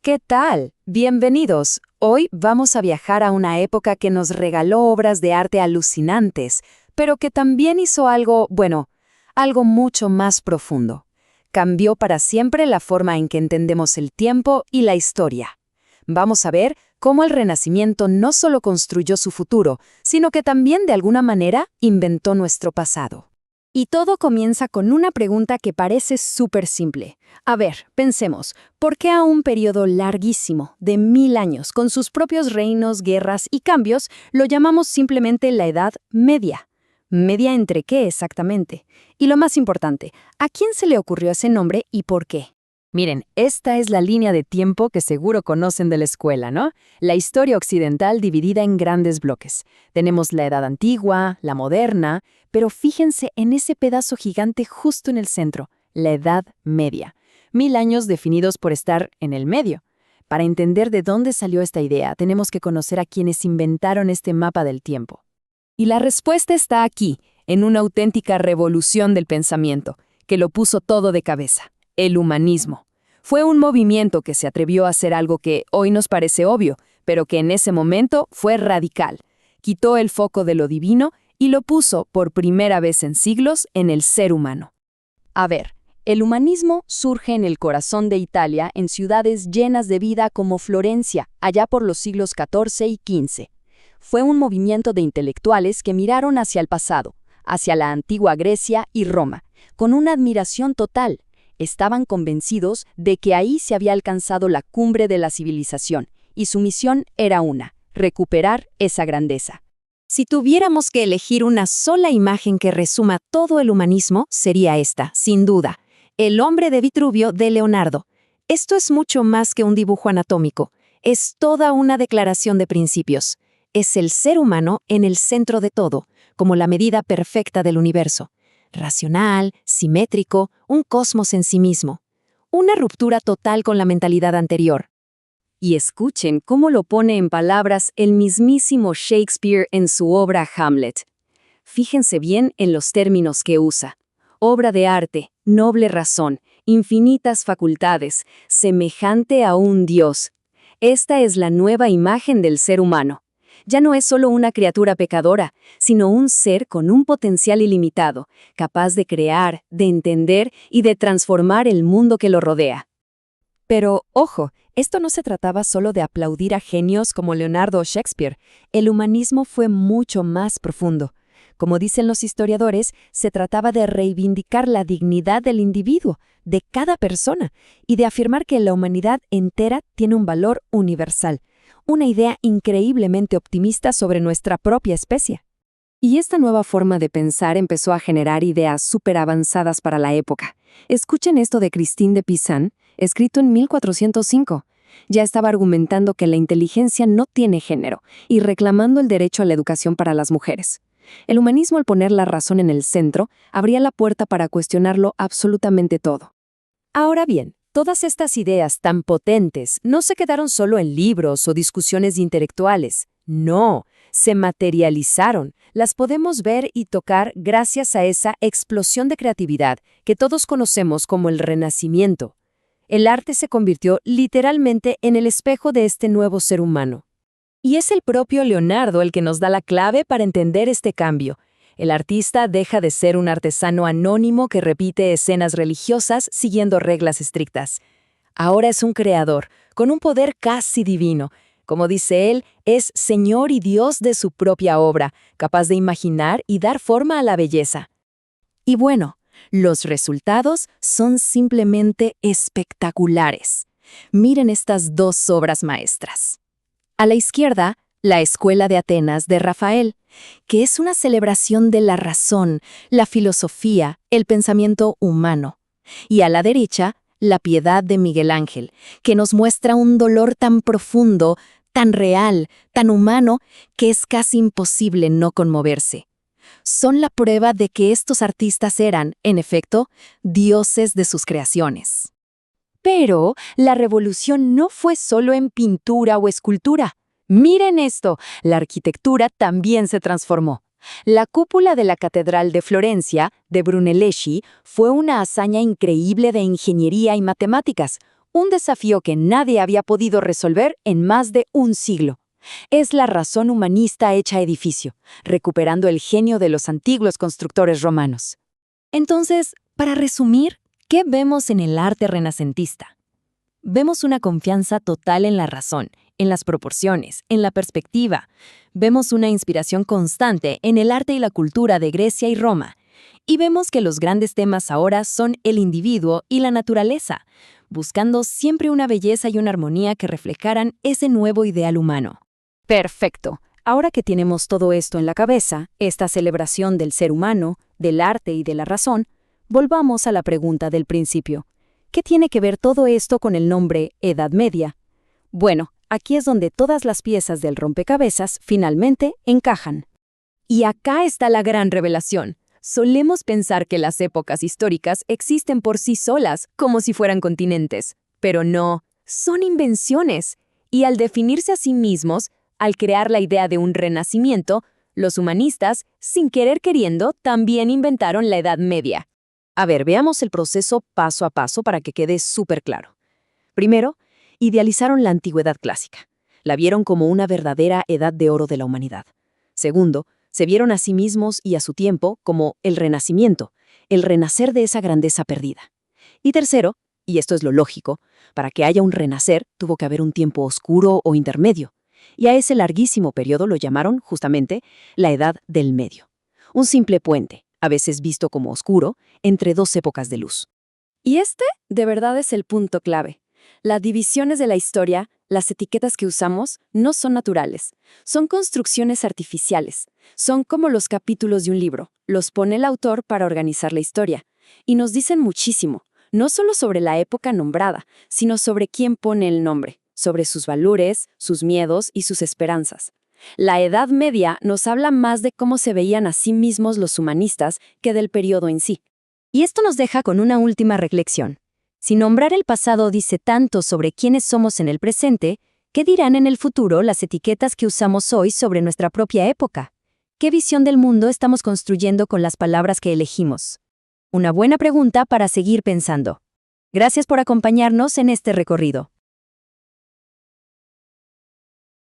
¿Qué tal? Bienvenidos. Hoy vamos a viajar a una época que nos regaló obras de arte alucinantes, pero que también hizo algo, bueno, algo mucho más profundo. Cambió para siempre la forma en que entendemos el tiempo y la historia. Vamos a ver cómo el Renacimiento no solo construyó su futuro, sino que también de alguna manera inventó nuestro pasado. Y todo comienza con una pregunta que parece súper simple. A ver, pensemos, ¿por qué a un periodo larguísimo, de 1000 años, con sus propios reinos, guerras y cambios, lo llamamos simplemente la Edad Media? ¿Media entre qué exactamente? Y lo más importante, ¿a quién se le ocurrió ese nombre y por qué? Miren, esta es la línea de tiempo que seguro conocen de la escuela, ¿no? La historia occidental dividida en grandes bloques. Tenemos la Edad Antigua, la Moderna, pero fíjense en ese pedazo gigante justo en el centro, la Edad Media. 1000 años definidos por estar en el medio. Para entender de dónde salió esta idea, tenemos que conocer a quienes inventaron este mapa del tiempo. Y la respuesta está aquí, en una auténtica revolución del pensamiento, que lo puso todo de cabeza: el humanismo. Fue un movimiento que se atrevió a hacer algo que hoy nos parece obvio, pero que en ese momento fue radical. Quitó el foco de lo divino y lo puso, por primera vez en siglos, en el ser humano. A ver, el humanismo surge en el corazón de Italia, en ciudades llenas de vida como Florencia, allá por los siglos XIV y XV. Fue un movimiento de intelectuales que miraron hacia el pasado, hacia la antigua Grecia y Roma, con una admiración total. Estaban convencidos de que ahí se había alcanzado la cumbre de la civilización, y su misión era una: recuperar esa grandeza. Si tuviéramos que elegir una sola imagen que resuma todo el humanismo, sería esta, sin duda: el hombre de Vitruvio de Leonardo. Esto es mucho más que un dibujo anatómico, es toda una declaración de principios. Es el ser humano en el centro de todo, como la medida perfecta del universo. Racional, simétrico, un cosmos en sí mismo. Una ruptura total con la mentalidad anterior. Y escuchen cómo lo pone en palabras el mismísimo Shakespeare en su obra Hamlet. Fíjense bien en los términos que usa: obra de arte, noble razón, infinitas facultades, semejante a un dios. Esta es la nueva imagen del ser humano. Ya no es solo una criatura pecadora, sino un ser con un potencial ilimitado, capaz de crear, de entender y de transformar el mundo que lo rodea. Pero, ojo, esto no se trataba solo de aplaudir a genios como Leonardo o Shakespeare. El humanismo fue mucho más profundo. Como dicen los historiadores, se trataba de reivindicar la dignidad del individuo, de cada persona, y de afirmar que la humanidad entera tiene un valor universal. Una idea increíblemente optimista sobre nuestra propia especie. Y esta nueva forma de pensar empezó a generar ideas súper avanzadas para la época. Escuchen esto de Christine de Pizan, escrito en 1405. Ya estaba argumentando que la inteligencia no tiene género y reclamando el derecho a la educación para las mujeres. El humanismo, al poner la razón en el centro, abría la puerta para cuestionarlo absolutamente todo. Ahora bien, todas estas ideas tan potentes no se quedaron solo en libros o discusiones intelectuales. No, se materializaron. Las podemos ver y tocar gracias a esa explosión de creatividad que todos conocemos como el Renacimiento. El arte se convirtió literalmente en el espejo de este nuevo ser humano. Y es el propio Leonardo el que nos da la clave para entender este cambio. El artista deja de ser un artesano anónimo que repite escenas religiosas siguiendo reglas estrictas. Ahora es un creador, con un poder casi divino. Como dice él, es Señor y Dios de su propia obra, capaz de imaginar y dar forma a la belleza. Y bueno, los resultados son simplemente espectaculares. Miren estas dos obras maestras. A la izquierda, la Escuela de Atenas de Rafael, que es una celebración de la razón, la filosofía, el pensamiento humano. Y a la derecha, la Piedad de Miguel Ángel, que nos muestra un dolor tan profundo, tan real, tan humano, que es casi imposible no conmoverse. Son la prueba de que estos artistas eran, en efecto, dioses de sus creaciones. Pero la revolución no fue solo en pintura o escultura. Miren esto, la arquitectura también se transformó. La cúpula de la Catedral de Florencia, de Brunelleschi, fue una hazaña increíble de ingeniería y matemáticas, Un desafío que nadie había podido resolver en más de un siglo. Es la razón humanista hecha edificio, recuperando el genio de los antiguos constructores romanos. Entonces, para resumir, ¿qué vemos en el arte renacentista? Vemos una confianza total en la razón, en las proporciones, en la perspectiva. Vemos una inspiración constante en el arte y la cultura de Grecia y Roma. Y vemos que los grandes temas ahora son el individuo y la naturaleza, buscando siempre una belleza y una armonía que reflejaran ese nuevo ideal humano. Perfecto. Ahora que tenemos todo esto en la cabeza, esta celebración del ser humano, del arte y de la razón, volvamos a la pregunta del principio. ¿Qué tiene que ver todo esto con el nombre Edad Media? Bueno, aquí es donde todas las piezas del rompecabezas finalmente encajan. Y acá está la gran revelación. Solemos pensar que las épocas históricas existen por sí solas, como si fueran continentes. Pero no, son invenciones. Y al definirse a sí mismos, al crear la idea de un renacimiento, los humanistas, sin querer queriendo, también inventaron la Edad Media. A ver, veamos el proceso paso a paso para que quede súper claro. Primero, idealizaron la antigüedad clásica. La vieron como una verdadera edad de oro de la humanidad. Segundo, se vieron a sí mismos y a su tiempo como el renacimiento, el renacer de esa grandeza perdida. Y tercero, y esto es lo lógico, para que haya un renacer tuvo que haber un tiempo oscuro o intermedio. Y a ese larguísimo periodo lo llamaron, justamente, la Edad del Medio. Un simple puente, a veces visto como oscuro, entre dos épocas de luz. Y este, de verdad, es el punto clave. Las divisiones de la historia, las etiquetas que usamos, no son naturales. Son construcciones artificiales. Son como los capítulos de un libro. Los pone el autor para organizar la historia. Y nos dicen muchísimo, no solo sobre la época nombrada, sino sobre quién pone el nombre, sobre sus valores, sus miedos y sus esperanzas. La Edad Media nos habla más de cómo se veían a sí mismos los humanistas que del periodo en sí. Y esto nos deja con una última reflexión. Si nombrar el pasado dice tanto sobre quiénes somos en el presente, ¿qué dirán en el futuro las etiquetas que usamos hoy sobre nuestra propia época? ¿Qué visión del mundo estamos construyendo con las palabras que elegimos? Una buena pregunta para seguir pensando. Gracias por acompañarnos en este recorrido.